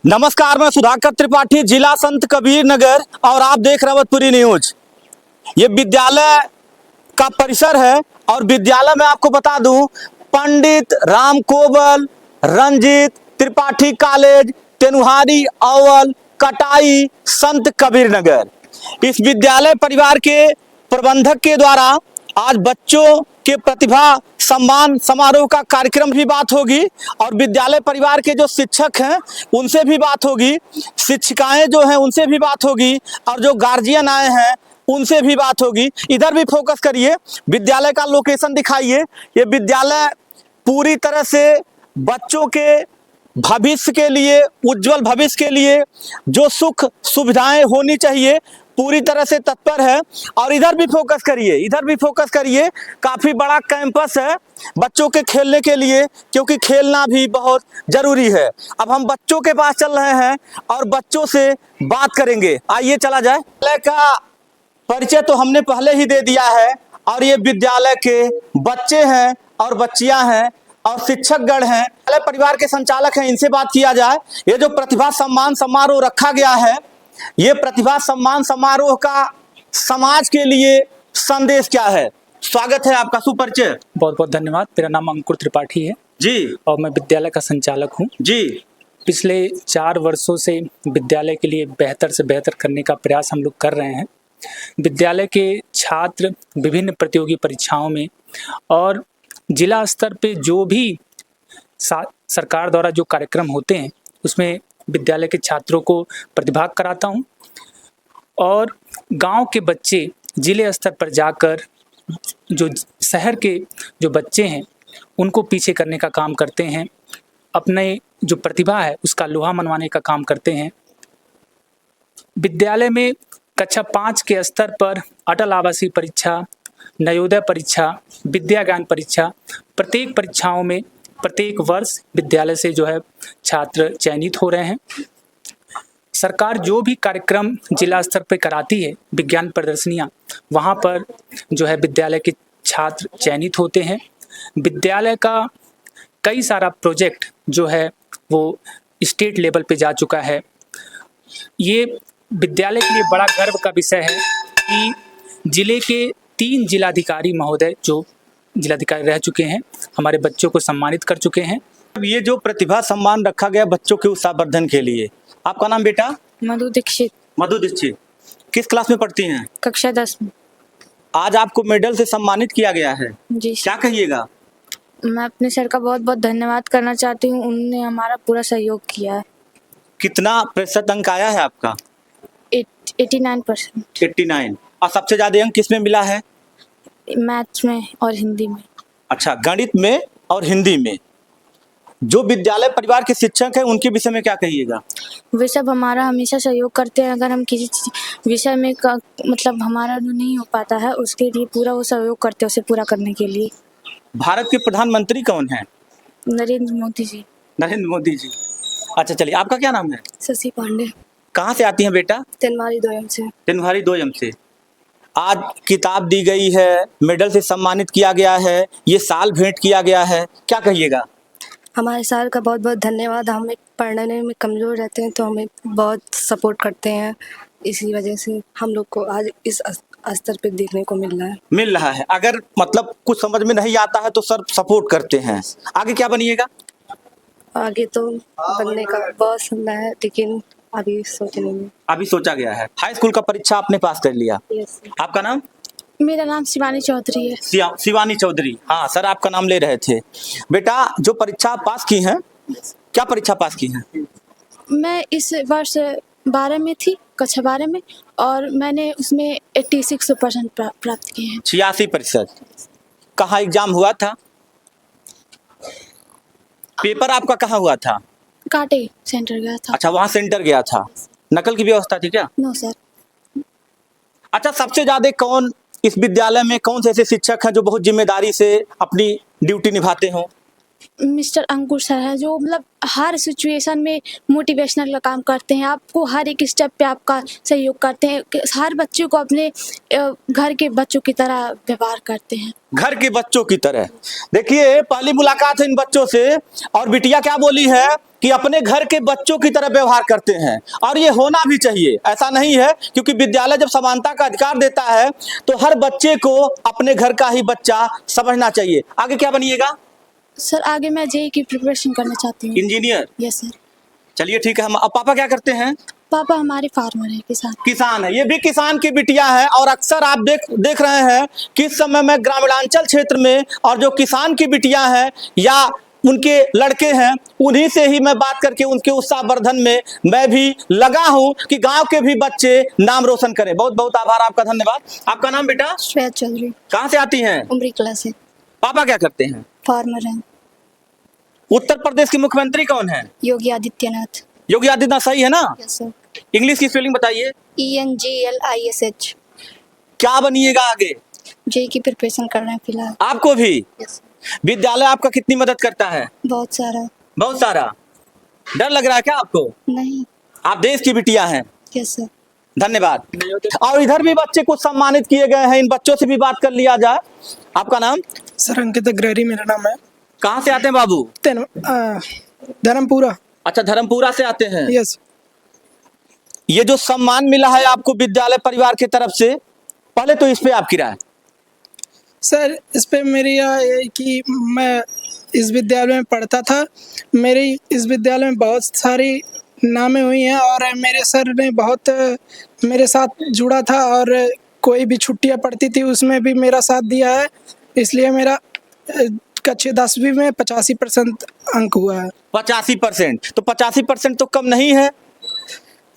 नमस्कार, मैं सुधाकर त्रिपाठी, जिला संत कबीर नगर, और आप देख रावतपुरी न्यूज। ये विद्यालय का परिसर है और विद्यालय में आपको बता दूं, पंडित राम कोवल रंजीत त्रिपाठी कॉलेज, तेनुहारी अव्वल, कटाई, संत कबीर नगर। इस विद्यालय परिवार के प्रबंधक के द्वारा आज बच्चों के प्रतिभा सम्मान समारोह का कार्यक्रम भी बात होगी और विद्यालय परिवार के जो शिक्षक हैं उनसे भी बात होगी, शिक्षिकाएं जो हैं उनसे भी बात होगी और जो गार्जियन आए हैं उनसे भी बात होगी। इधर भी फोकस करिए, विद्यालय का लोकेशन दिखाइए। ये विद्यालय पूरी तरह से बच्चों के भविष्य के लिए, उज्जवल भविष्य के लिए जो सुख सुविधाएं होनी चाहिए पूरी तरह से तत्पर है। और इधर भी फोकस करिए, इधर भी फोकस करिए। काफी बड़ा कैंपस है बच्चों के खेलने के लिए, क्योंकि खेलना भी बहुत जरूरी है। अब हम बच्चों के पास चल रहे हैं और बच्चों से बात करेंगे। आइए चला जाए। विद्यालय का परिचय तो हमने पहले ही दे दिया है और ये विद्यालय के बच्चे हैं और बच्चियां हैं और शिक्षकगण हैं, परिवार के संचालक हैं, इनसे बात किया जाए। ये जो प्रतिभा सम्मान समारोह रखा गया है, ये प्रतिभा सम्मान समारोह का समाज के लिए संदेश क्या है? स्वागत है आपका, सुपरिचय। बहुत बहुत धन्यवाद। मेरा नाम अंकुर त्रिपाठी है जी और मैं विद्यालय का संचालक हूँ जी। पिछले 4 वर्षों से विद्यालय के लिए बेहतर से बेहतर करने का प्रयास हम लोग कर रहे हैं। विद्यालय के छात्र विभिन्न प्रतियोगी परीक्षाओं में और जिला स्तर पे जो भी सरकार द्वारा जो कार्यक्रम होते हैं उसमें विद्यालय के छात्रों को प्रतिभाग कराता हूं और गांव के बच्चे जिले स्तर पर जाकर जो शहर के जो बच्चे हैं उनको पीछे करने का काम करते हैं, अपने जो प्रतिभा है उसका लोहा मनवाने का काम करते हैं। विद्यालय में कक्षा 5 के स्तर पर अटल आवासीय परीक्षा, नवोदय परीक्षा, विद्या ज्ञान परीक्षा, प्रत्येक परीक्षाओं में प्रत्येक वर्ष विद्यालय से जो है छात्र चयनित हो रहे हैं। सरकार जो भी कार्यक्रम जिला स्तर पर कराती है, विज्ञान प्रदर्शनियां, वहां पर जो है विद्यालय के छात्र चयनित होते हैं। विद्यालय का कई सारा प्रोजेक्ट जो है वो स्टेट लेवल पे जा चुका है। ये विद्यालय के लिए बड़ा गर्व का विषय है कि जिले के 3 जिलाधिकारी महोदय जो जिलाधिकारी रह चुके हैं हमारे बच्चों को सम्मानित कर चुके हैं। ये जो प्रतिभा सम्मान रखा गया बच्चों के उत्साहवर्धन के लिए, आपका नाम बेटा? मधु दीक्षित। मधु दीक्षित। किस क्लास में पढ़ती हैं? कक्षा 10 में। आज आपको मेडल से सम्मानित किया गया है, जी। क्या कहिएगा? मैं अपने सर का बहुत बहुत धन्यवाद करना चाहती हूँ, उन्होंने हमारा पूरा सहयोग किया है। कितना प्रतिशत अंक आया है आपका? 89%। 89। और सबसे ज्यादा अंक किस में मिला है? मैथ्स में और हिंदी में। अच्छा, गणित में और हिंदी में। जो विद्यालय परिवार के शिक्षक हैं उनके विषय में क्या कहिएगा? वे सब हमारा हमेशा सहयोग करते हैं। अगर हम किसी विषय में मतलब हमारा नहीं हो पाता है उसके लिए पूरा वो सहयोग करते हैं उसे पूरा करने के लिए। भारत के प्रधानमंत्री कौन हैं? नरेंद्र मोदी जी। नरेंद्र मोदी जी। अच्छा चलिए, आपका क्या नाम है? शशि पांडे। कहाँ से आती हैं बेटा? तेनवारी 2M से। तेनुहारी 2M से। आज किताब दी गई है, मेडल से सम्मानित किया गया है, ये साल भेंट किया गया है, क्या कहिएगा? हमारे सर का बहुत बहुत धन्यवाद। हमें पढ़ने में कमज़ोर रहते हैं तो हमें बहुत सपोर्ट करते हैं, इसी वजह से हम लोग को आज इस स्तर पे देखने को मिल रहा है। अगर मतलब कुछ समझ में नहीं आता है तो सर सपोर्ट करते हैं। आगे क्या बनिएगा? आगे तो बनने का बहुत सुनना है लेकिन अभी सोचने में। अभी सोचा गया है। हाई स्कूल का परीक्षा आपने पास कर लिया। यस। आपका नाम? मेरा नाम शिवानी चौधरी है। शिवानी चौधरी। हाँ सर, आपका नाम ले रहे थे। बेटा, जो परीक्षा पास की हैं, क्या परीक्षा पास की हैं? मैं इस वर्ष 12 में थी, कक्षा 12 में, और मैंने उसमें 86% प्राप्त किए हैं। 86%। कहाँ एग्जाम हुआ था? पेपर आपका कहाँ हुआ था? काटे सेंटर गया था। अच्छा, वहाँ सेंटर गया था। नकल की व्यवस्था थी क्या? No sir. अच्छा, सबसे ज्यादा कौन इस विद्यालय में, कौन से ऐसे शिक्षक हैं जो बहुत जिम्मेदारी से अपनी ड्यूटी निभाते हो? मिस्टर अंकुर सर हैं, जो मतलब हर सिचुएशन में मोटिवेशनल का काम करते हैं, आपको हर एक स्टेप पे आपका सहयोग करते हैं, हर बच्चे को अपने घर के बच्चों की तरह व्यवहार करते हैं। घर के बच्चों की तरह। देखिए, पहली मुलाकात है इन बच्चों से और बिटिया क्या बोली है कि अपने घर के बच्चों की तरह व्यवहार करते हैं, और ये होना भी चाहिए। ऐसा नहीं है, क्योंकि विद्यालय जब समानता का अधिकार देता है तो हर बच्चे को अपने घर का ही बच्चा समझना चाहिए। आगे क्या बनिएगा? सर आगे मैं जेईई की प्रिपरेशन करना चाहती हूँ। इंजीनियर? Yes sir. चलिए ठीक है। हम अब पापा क्या करते हैं? पापा हमारे फार्मर हैं, किसान है। ये भी किसान की बिटिया है, और अक्सर आप देख रहे हैं कि इस समय में ग्रामीणांचल क्षेत्र में और जो किसान की बिटिया है या उनके लड़के हैं, उन्हीं से ही मैं बात करके उनके उत्साहवर्धन में मैं भी लगा हूं कि गांव के भी बच्चे नाम रोशन करें। बहुत बहुत आभार आपका, धन्यवाद। आपका नाम बेटा? श्वेता चौधरी। कहाँ से आती हैं? उमरी कला से। पापा क्या करते हैं? फार्मर हैं। उत्तर प्रदेश के मुख्यमंत्री कौन है? योगी आदित्यनाथ। योगी आदित्यनाथ, सही है ना? Yes sir. इंग्लिश की स्पेलिंग बताइए। ENGLISH। क्या बनिएगा आगे? जेईई की प्रिपरेशन कर रहे हैं फिलहाल। आपको भी? यस। विद्यालय आपका कितनी मदद करता है? बहुत सारा। बहुत सारा। डर लग रहा है क्या आपको? नहीं। आप देश की बिटिया हैं। Yes sir. धन्यवाद। और इधर भी बच्चे कुछ सम्मानित किए गए हैं, इन बच्चों से भी बात कर लिया जाए। आपका नाम? सर अंकित अग्रहरी मेरा नाम है। कहाँ से आते हैं बाबू? धर्मपुरा। अच्छा, धर्मपुरा से आते हैं। यस। ये जो सम्मान मिला है आपको विद्यालय परिवार की तरफ से, पहले तो इस पे आपकी राय। सर इस पे मेरी राय है कि मैं इस विद्यालय में पढ़ता था, मेरी इस विद्यालय में बहुत सारी नामें हुई हैं और मेरे सर ने बहुत मेरे साथ जुड़ा था, और कोई भी छुट्टियां पड़ती थी उसमें भी मेरा साथ दिया है, इसलिए मेरा कक्षा 10वीं में 85% अंक हुआ है। 85%? तो 85% तो कम नहीं है।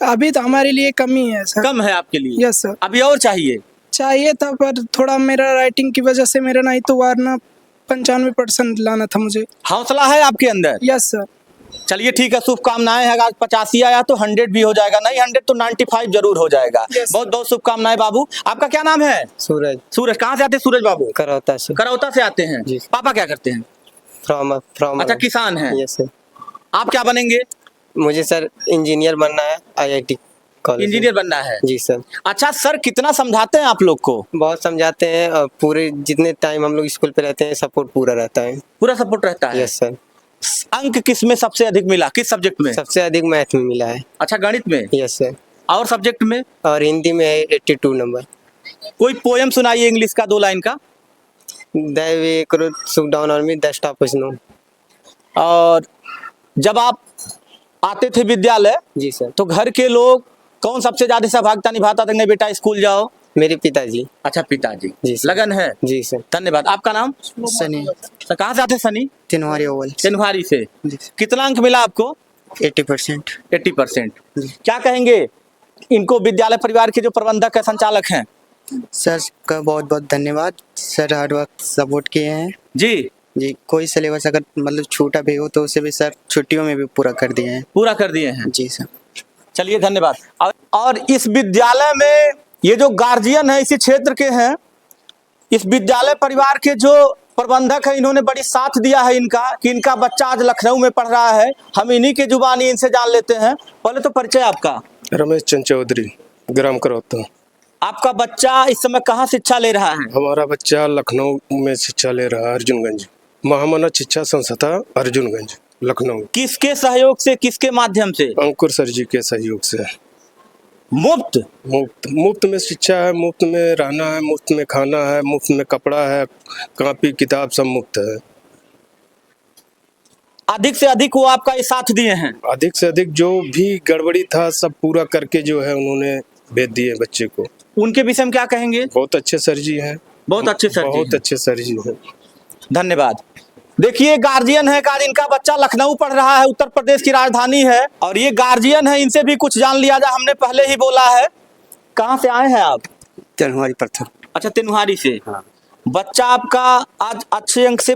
अभी तो हमारे लिए कम ही है सर। कम है आपके लिए? Yes sir. अभी और चाहिए था, पर थोड़ा मेरा राइटिंग की वजह से मेरा नहीं तो वरना 95% लाना था मुझे। हौसला है आपके अंदर? Yes sir. चलिए ठीक है, शुभकामनाएं हैं। अगर 85 आया तो 100 भी हो जाएगा, नहीं 100 तो 95 जरूर हो जाएगा। Yes. बहुत बहुत शुभकामनाएं बाबू। आपका क्या नाम है? सूरज। सूरज। कहाँ से आते हैं सूरज बाबू? करौता से। करौता से आते हैं। जी। पापा क्या करते हैं? फ्रॉम अच्छा, किसान हैं। Yes sir. आप क्या बनेंगे? मुझे सर इंजीनियर बनना है, IIT कॉलेज। इंजीनियर बनना है? जी सर। अच्छा सर, कितना समझाते हैं आप लोग को? बहुत समझाते हैं, और पूरे जितने टाइम हम लोग स्कूल पे रहते हैं सपोर्ट पूरा रहता है। पूरा सपोर्ट रहता है? Yes sir. अंक किस में सबसे अधिक मिला? किस सब्जेक्ट में? सबसे अधिक मैथ में मिला है। अच्छा, गणित में? Yes sir. और सब्जेक्ट में? और हिंदी में है 82 नंबर। कोई पोयम सुनाइए इंग्लिश का, 2 लाइन का। दैवे करो सुख डाउन और मी दैट स्टॉप नो। और जब आप आते थे विद्यालय, जी सर। तो घर के लोग कौन सबसे ज्यादा सहभागिता निभाता था? नहीं बेटा स्कूल जाओ। मेरे पिताजी। अच्छा, पिताजी। जी सर। लगन है? जी सर। धन्यवाद। आपका नाम? सनी। सर कहाँ से आते हैं? सनी। तिनवारी ओवल। तेनवारी से। जी। कितना अंक मिला आपको? 80%। 80%। क्या कहेंगे इनको, विद्यालय परिवार के जो प्रबंधक है, संचालक हैं? सर का बहुत बहुत धन्यवाद। सर हर वक्त सपोर्ट किए हैं जी। जी। कोई सिलेबस अगर मतलब छूटा भी हो तो उसे भी सर छुट्टियों में भी पूरा कर दिए हैं। पूरा कर दिए हैं? जी सर। चलिए धन्यवाद। और इस विद्यालय में ये जो गार्जियन है इसी क्षेत्र के हैं, इस विद्यालय परिवार के जो प्रबंधक है, इन्होंने बड़ी साथ दिया है इनका कि इनका बच्चा आज लखनऊ में पढ़ रहा है। हम इन्हीं के जुबानी इनसे जान लेते हैं। पहले तो परिचय आपका। रमेश चंद चौधरी, ग्राम करौता। आपका बच्चा इस समय कहाँ शिक्षा ले रहा है? हमारा बच्चा लखनऊ में शिक्षा ले रहा है, अर्जुनगंज महामानव शिक्षा संस्था अर्जुनगंज लखनऊ। किसके सहयोग से, किसके माध्यम से? अंकुर सर जी के सहयोग से। मुफ्त में शिक्षा है, मुफ्त में रहना है, मुफ्त में खाना है, मुफ्त में कपड़ा है, कॉपी किताब सब मुफ्त है। अधिक से अधिक वो आपका ये साथ दिए हैं? अधिक से अधिक जो भी गड़बड़ी था सब पूरा करके जो है उन्होंने भेज दिए बच्चे को। उनके विषय में क्या कहेंगे? बहुत अच्छे सर जी हैं। बहुत अच्छे सर जी। बहुत अच्छे सर जी हैं। धन्यवाद। देखिए, गार्जियन है का इनका बच्चा लखनऊ पढ़ रहा है, उत्तर प्रदेश की राजधानी है, और ये गार्जियन है, इनसे भी कुछ जान लिया जाए। हमने पहले ही बोला है। कहाँ से आए हैं आप? तिनवारी प्रथम। अच्छा, तिनवारी से। हाँ। बच्चा आपका आज अच्छे अंक से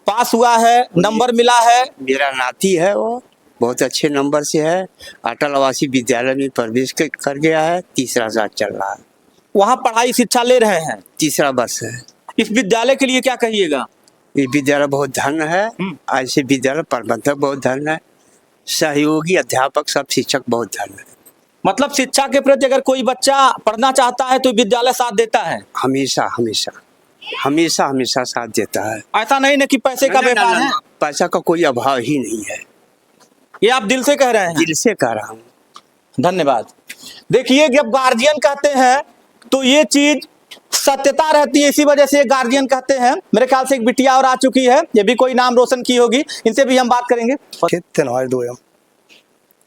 पास हुआ है, नंबर मिला है। मेरा नाती है, वो बहुत अच्छे नंबर से है। अटल आवासीय विद्यालय में प्रवेश कर गया है। 3रा साल चल रहा है। वहाँ पढ़ाई शिक्षा ले रहे हैं? 3रा वर्ष है। इस विद्यालय के लिए क्या कहिएगा? ये विद्यालय बहुत धन्य है। ऐसे विद्यालय प्रबंधक बहुत धन्य है, सहयोगी अध्यापक सब शिक्षक बहुत धन्य है। मतलब शिक्षा के प्रति अगर कोई बच्चा पढ़ना चाहता है तो विद्यालय साथ देता है, हमेशा हमेशा हमेशा हमेशा साथ देता है। ऐसा नहीं ना कि पैसे का व्यापार है। पैसा का कोई अभाव ही नहीं है, ये आप दिल से कह रहे हैं? दिल से कह रहा हूँ। धन्यवाद। देखिए जब गार्जियन कहते हैं तो ये चीज सत्यता रहती है, इसी वजह से गार्जियन कहते हैं। मेरे ख्याल से एक बिटिया और आ चुकी है, ये भी कोई नाम रोशन की होगी, इनसे भी हम बात करेंगे।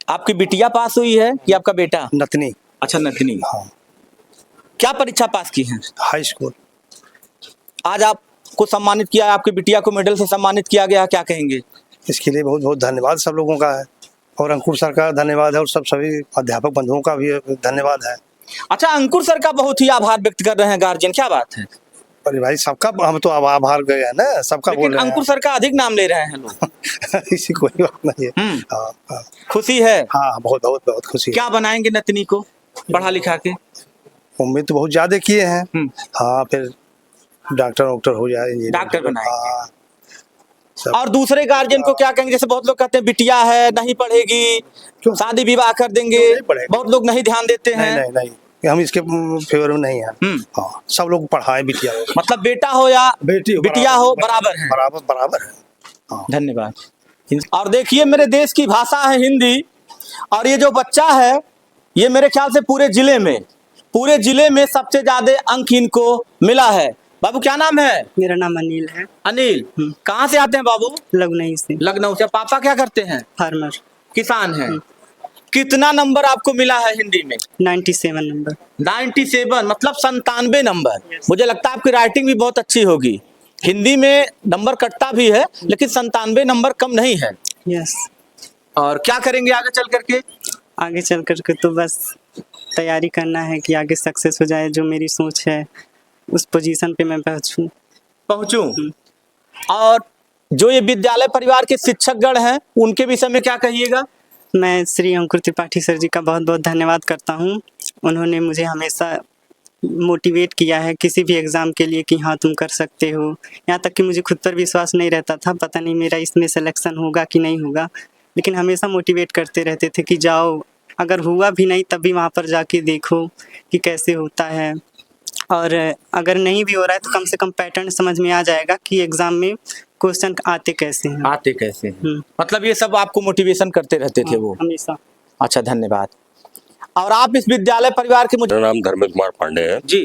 आपकी बिटिया पास हुई है कि आपका बेटा? नतनी। अच्छा नतनी। हाँ। क्या परीक्षा पास की है? High school. आज आपको सम्मानित किया, आपकी बिटिया को मेडल से सम्मानित किया गया, क्या कहेंगे? इसके लिए बहुत बहुत धन्यवाद सब लोगों का है, और अंकुर सर का धन्यवाद है, और सभी अध्यापक बंधुओं का भी धन्यवाद है। अच्छा, अंकुर सर का बहुत ही आभार व्यक्त कर रहे हैं गार्जियन, क्या बात है? अरे भाई सबका हम तो आभार गए हैं ना, सबका बोल रहे हैं। अंकुर सर का अधिक नाम ले रहे हैं लोग। इसी कोई बात नहीं है। हाँ, खुशी है? हाँ बहुत बहुत बहुत खुशी है। क्या बनाएंगे नतनी को पढ़ा लिखा के? उम्मीद तो बहुत ज्यादा किए हैं। हाँ, फिर डॉक्टर हो जाए, डॉक्टर बनाएंगे। और दूसरे गार्जियन को क्या कहेंगे? जैसे बहुत लोग कहते हैं बिटिया है नहीं पढ़ेगी, शादी विवाह कर देंगे, बहुत लोग नहीं ध्यान देते हैं। नहीं नहीं, हम इसके फेवर में नहीं है। हाँ, सब लोग पढ़ाए बिटिया, मतलब बेटा हो या बिटिया हो बराबर है। बराबर है। हाँ। धन्यवाद। और देखिए मेरे देश की भाषा है हिंदी, और ये जो बच्चा है ये मेरे ख्याल से पूरे जिले में सबसे ज्यादा अंक इनको मिला है। बाबू क्या नाम है? मेरा नाम अनिल है। अनिल, कहाँ से आते हैं बाबू? लखनऊ से। लखनऊ से। पापा क्या करते हैं? फार्मर, किसान हैं। कितना नंबर आपको मिला है हिंदी में? 97 नंबर। 97 मतलब 97 नंबर। मुझे लगता है आपकी राइटिंग भी बहुत अच्छी होगी। हिंदी में नंबर कटता भी है लेकिन 97 नंबर कम नहीं है। यस। और क्या करेंगे आगे चल करके? आगे चल करके तो बस तैयारी करना है कि आगे सक्सेस हो जाए, जो मेरी सोच है उस पोजीशन पे मैं पहुंचूं। और जो ये विद्यालय परिवार के शिक्षकगण हैं उनके विषय में क्या कहिएगा? मैं श्री अंकुर त्रिपाठी सर जी का बहुत बहुत धन्यवाद करता हूं। उन्होंने मुझे हमेशा मोटिवेट किया है किसी भी एग्ज़ाम के लिए कि हाँ तुम कर सकते हो। यहाँ तक कि मुझे खुद पर विश्वास नहीं रहता था, पता नहीं मेरा इसमें सिलेक्शन होगा कि नहीं होगा, लेकिन हमेशा मोटिवेट करते रहते थे कि जाओ, अगर हुआ भी नहीं तब भी वहाँ पर जाके देखो कि कैसे होता है, और अगर नहीं भी हो रहा है तो कम से कम पैटर्न समझ में आ जाएगा कि एग्ज़ाम में क्वेश्चन आते कैसे हैं। मतलब ये सब आपको मोटिवेशन करते रहते थे वो हमेशा। अच्छा, धन्यवाद। और आप इस विद्यालय परिवार के मेरा नाम धर्मेंद्र कुमार पांडे है जी।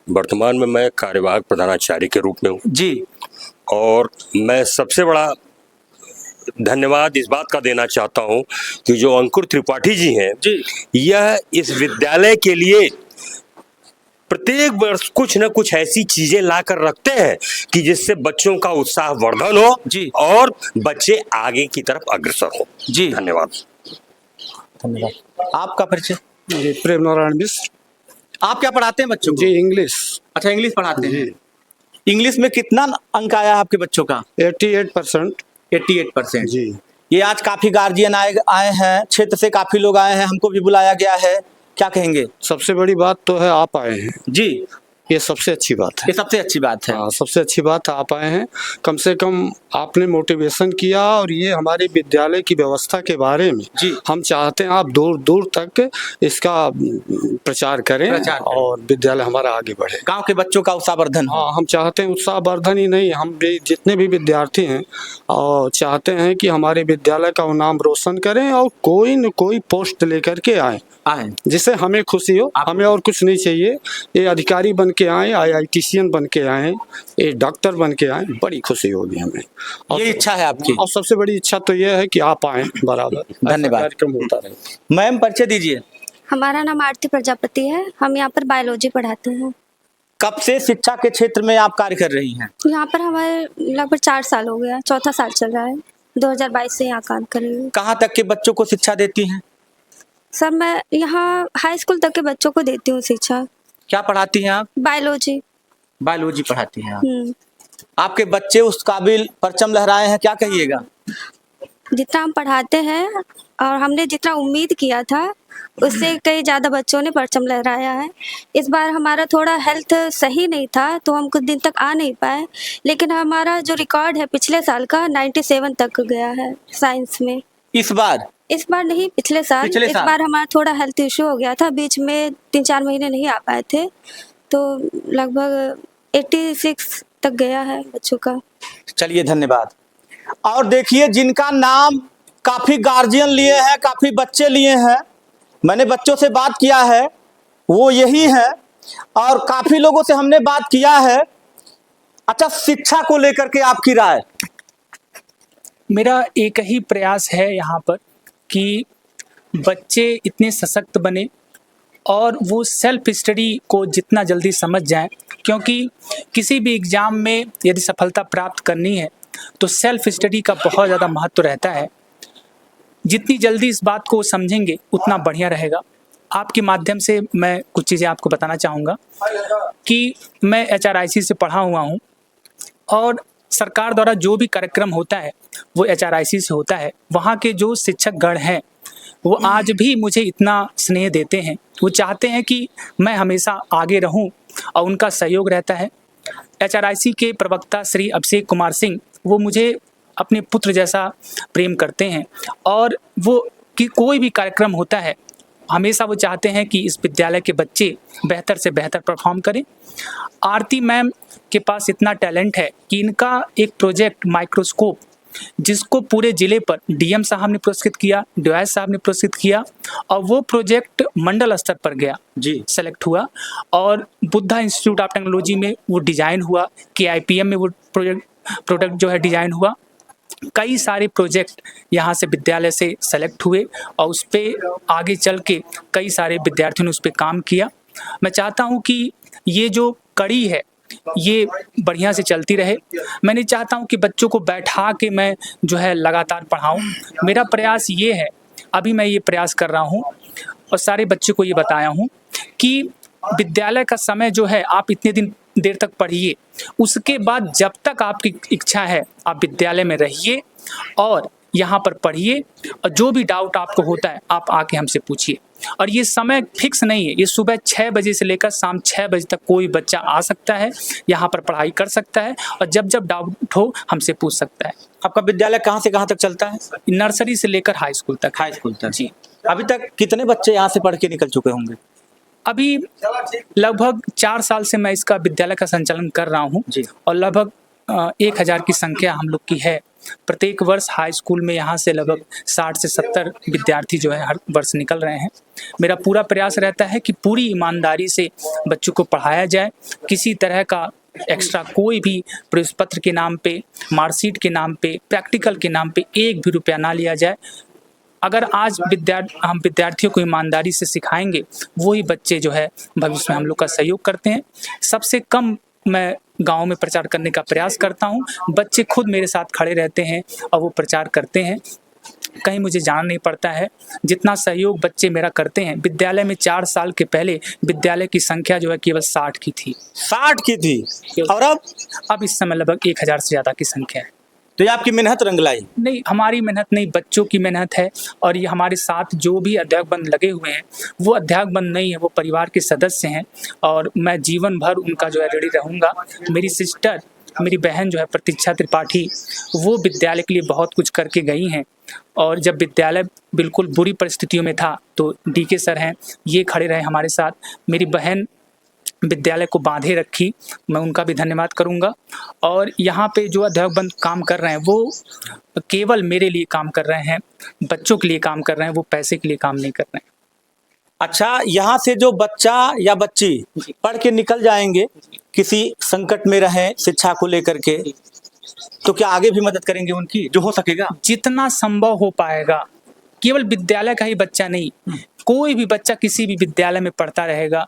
वर्तमान में मैं कार्यवाहक प्रधानाचार्य के रूप में हूँ जी। और मैं सबसे बड़ा धन्यवाद इस बात का देना चाहता हूँ कि जो अंकुर त्रिपाठी जी हैं जी, यह इस विद्यालय के लिए प्रत्येक वर्ष कुछ न कुछ ऐसी चीजें ला कर रखते हैं कि जिससे बच्चों का उत्साह वर्धन हो जी और बच्चे आगे की तरफ अग्रसर हो जी। धन्यवाद। आपका परिचय? प्रेम नारायण मिश्र। आप क्या पढ़ाते हैं बच्चों को? जी, इंग्लिश। अच्छा, इंग्लिश पढ़ाते हैं। इंग्लिश में कितना अंक आया है आपके बच्चों का? 88%। 88% जी। ये आज काफी गार्जियन आए हैं, क्षेत्र से काफी लोग आए हैं, हमको भी बुलाया गया है, क्या कहेंगे? सबसे बड़ी बात तो है आप आए हैं जी, ये सबसे अच्छी बात है। ये सबसे अच्छी बात है। हाँ, सबसे अच्छी बात आप आए हैं, कम से कम आपने मोटिवेशन किया, और ये हमारे विद्यालय की व्यवस्था के बारे में जी। हम चाहते हैं आप दूर दूर तक इसका प्रचार करें और विद्यालय हमारा आगे बढ़े, गांव के बच्चों का उत्साहवर्धन। हाँ, हम चाहते हैं उत्साहवर्धन ही नहीं, हम भी जितने भी विद्यार्थी हैं और चाहते हैं कि हमारे विद्यालय का नाम रोशन करें और कोई न कोई पोस्ट लेकर के आए जिससे हमें खुशी हो। हमें और कुछ नहीं चाहिए, ये अधिकारी बन के आए, IITCN बन के आए, ये डॉक्टर बन के आए, बड़ी खुशी होगी हमें। ये इच्छा है आपकी? और सबसे बड़ी इच्छा तो ये है कि आप आए बराबर, धन्यवाद। कार्यक्रम होता रहे। मैम परिचय दीजिए। हमारा नाम आरती प्रजापति है, हम यहाँ पर बायोलॉजी पढ़ाते हैं। कब से शिक्षा के क्षेत्र में आप कार्य कर रही हैं? यहाँ पर हमारे लगभग 4 साल हो गया, चौथा साल चल रहा है, 2022 से यहाँ काम कर रही हूँ। कहाँ तक के बच्चों को शिक्षा देती हैं? सर मैं यहाँ हाई स्कूल तक के बच्चों को देती हूँ शिक्षा। क्या पढ़ाती हैं आप? बायोलॉजी। बायोलॉजी पढ़ाती हैं आप। आपके बच्चे उस काबिल परचम लहराए हैं, क्या कहिएगा? जितना हम पढ़ाते हैं और हमने जितना उम्मीद किया था उससे कई ज़्यादा बच्चों ने परचम लहराया है। इस बार हमारा थोड़ा हेल्थ सही नहीं था तो हम कुछ दिन तक आ नहीं पाए, लेकिन हमारा जो रिकॉर्ड है पिछले साल का 97 तक गया है साइंस में। इस बार नहीं, पिछले साल। इस बार हमारा थोड़ा हेल्थ इशू हो गया था, बीच में 3-4 महीने नहीं आ पाए थे, तो लगभग 86 तक गया है बच्चों का। चलिए धन्यवाद। और देखिए जिनका नाम काफी गार्जियन लिए हैं, काफी बच्चे लिए हैं, मैंने बच्चों से बात किया है, वो यही है और काफी लोगों से हमने बात किया है। अच्छा, शिक्षा को लेकर के आपकी राय? मेरा एक ही प्रयास है यहाँ पर कि बच्चे इतने सशक्त बने और वो सेल्फ स्टडी को जितना जल्दी समझ जाएं, क्योंकि किसी भी एग्ज़ाम में यदि सफलता प्राप्त करनी है तो सेल्फ स्टडी का बहुत ज़्यादा महत्व रहता है। जितनी जल्दी इस बात को समझेंगे उतना बढ़िया रहेगा। आपके माध्यम से मैं कुछ चीज़ें आपको बताना चाहूँगा कि मैं HRIC से पढ़ा हुआ हूँ और सरकार द्वारा जो भी कार्यक्रम होता है वो HRIC से होता है। वहाँ के जो शिक्षकगण हैं वो आज भी मुझे इतना स्नेह देते हैं, वो चाहते हैं कि मैं हमेशा आगे रहूं और उनका सहयोग रहता है। HRIC के प्रवक्ता श्री अभिषेक कुमार सिंह, वो मुझे अपने पुत्र जैसा प्रेम करते हैं और वो कि कोई भी कार्यक्रम होता है हमेशा वो चाहते हैं कि इस विद्यालय के बच्चे बेहतर से बेहतर परफॉर्म करें। आरती मैम के पास इतना टैलेंट है कि इनका एक प्रोजेक्ट माइक्रोस्कोप, जिसको पूरे ज़िले पर DM साहब ने पुरस्कृत किया, DOS साहब ने पुरस्कृत किया और वो प्रोजेक्ट मंडल स्तर पर गया जी, सेलेक्ट हुआ और बुद्धा इंस्टीट्यूट ऑफ टेक्नोलॉजी में वो डिज़ाइन हुआ, KIPM में वो प्रोडक्ट जो है डिज़ाइन हुआ। कई सारे प्रोजेक्ट यहाँ से विद्यालय से सेलेक्ट हुए और उस पर आगे चल के कई सारे विद्यार्थियों ने उस पर काम किया। मैं चाहता हूँ कि ये जो कड़ी है ये बढ़िया से चलती रहे। मैं नहीं चाहता हूँ कि बच्चों को बैठा के मैं जो है लगातार पढ़ाऊँ। मेरा प्रयास ये है, अभी मैं ये प्रयास कर रहा हूँ और सारे बच्चों को ये बताया हूँ कि विद्यालय का समय जो है आप इतने दिन देर तक पढ़िए, उसके बाद जब तक आपकी इच्छा है आप विद्यालय में रहिए और यहाँ पर पढ़िए और जो भी डाउट आपको होता है आप आके हमसे पूछिए। और ये समय फिक्स नहीं है, ये सुबह 6 बजे से लेकर शाम 6 बजे तक कोई बच्चा आ सकता है, यहाँ पर पढ़ाई कर सकता है और जब जब डाउट हो हमसे पूछ सकता है। आपका विद्यालय कहाँ से कहाँ तक चलता है? नर्सरी से लेकर हाई स्कूल तक। जी। अभी तक कितने बच्चे यहाँ से पढ़ के निकल चुके होंगे? अभी लगभग 4 साल से मैं इसका विद्यालय का संचालन कर रहा हूँ और लगभग 1000 की संख्या हम लोग की है। प्रत्येक वर्ष हाई स्कूल में यहाँ से लगभग 60 से 70 विद्यार्थी जो है हर वर्ष निकल रहे हैं। मेरा पूरा प्रयास रहता है कि पूरी ईमानदारी से बच्चों को पढ़ाया जाए, किसी तरह का एक्स्ट्रा कोई भी प्रवेश पत्र के नाम पे, मार्कशीट के नाम पे, प्रैक्टिकल के नाम पे 1 भी रुपया ना लिया जाए। अगर आज हम विद्यार्थियों को ईमानदारी से सिखाएंगे, वही बच्चे जो है भविष्य में हम लोग का सहयोग करते हैं। सबसे कम मैं गांव में प्रचार करने का प्रयास करता हूं, बच्चे खुद मेरे साथ खड़े रहते हैं और वो प्रचार करते हैं, कहीं मुझे जाना नहीं पड़ता है। जितना सहयोग बच्चे मेरा करते हैं, विद्यालय में 4 साल के पहले विद्यालय की संख्या जो है केवल 60 की थी। 60 की थी और अब इस समय लगभग 1000 से ज़्यादा की संख्या है। तो ये आपकी मेहनत रंग लाई? नहीं, हमारी मेहनत नहीं, बच्चों की मेहनत है। और ये हमारे साथ जो भी अध्यापक बंद लगे हुए हैं वो अध्यापक बंद नहीं है, वो परिवार के सदस्य हैं और मैं जीवन भर उनका जो है ऋणी रहूँगा। मेरी सिस्टर, मेरी बहन जो है प्रतीक्षा त्रिपाठी, वो विद्यालय के लिए बहुत कुछ करके गई हैं और जब विद्यालय बिल्कुल बुरी परिस्थितियों में था तो DK सर हैं, ये खड़े रहे हमारे साथ। मेरी बहन विद्यालय को बांधे रखी, मैं उनका भी धन्यवाद करूंगा। और यहाँ पे जो अध्यापक बंद काम कर रहे हैं वो केवल मेरे लिए काम कर रहे हैं, बच्चों के लिए काम कर रहे हैं, वो पैसे के लिए काम नहीं कर रहे हैं। अच्छा, यहाँ से जो बच्चा या बच्ची पढ़ के निकल जाएंगे, किसी संकट में रहे शिक्षा को लेकर के, तो क्या आगे भी मदद करेंगे उनकी जो हो सकेगा? जितना संभव हो पाएगा। केवल विद्यालय का ही बच्चा नहीं, कोई भी बच्चा किसी भी विद्यालय में पढ़ता रहेगा,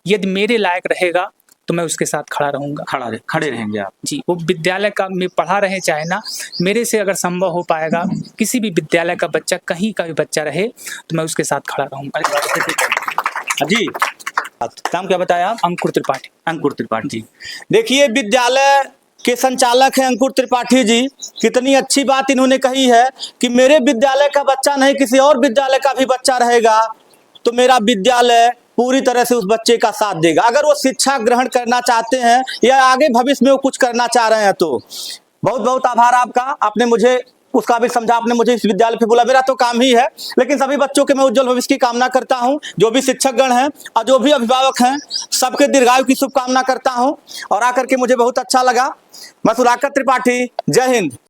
यदि मेरे लायक रहेगा तो मैं उसके साथ खड़ा रहूंगा। खड़े रहेंगे आप? जी, वो विद्यालय का में पढ़ा रहे चाहे ना, मेरे से अगर संभव हो पाएगा किसी भी विद्यालय का बच्चा, कहीं का भी बच्चा रहे, तो मैं उसके साथ खड़ा रहूंगा। जी, नाम क्या बताया आप? अंकुर त्रिपाठी। अंकुर त्रिपाठी। देखिए, विद्यालय के संचालक हैं अंकुर त्रिपाठी जी। कितनी अच्छी बात इन्होंने कही है कि मेरे विद्यालय का बच्चा नहीं, किसी और विद्यालय का भी बच्चा रहेगा तो मेरा विद्यालय पूरी तरह से उस बच्चे का साथ देगा। अगर वो शिक्षा ग्रहण करना चाहते हैं या आगे भविष्य में वो कुछ करना चाह रहे हैं तो बहुत बहुत आभार आपका। आपने मुझे उसका भी समझा, आपने मुझे इस विद्यालय पे बोला। मेरा तो काम ही है, लेकिन सभी बच्चों के मैं उज्जवल भविष्य की कामना करता हूं। जो भी शिक्षकगण हैं और जो भी अभिभावक हैं, सबके दीर्घायु की शुभकामना करता हूं। और आकर के मुझे बहुत अच्छा लगा। मैं सुधाकर त्रिपाठी, जय हिंद।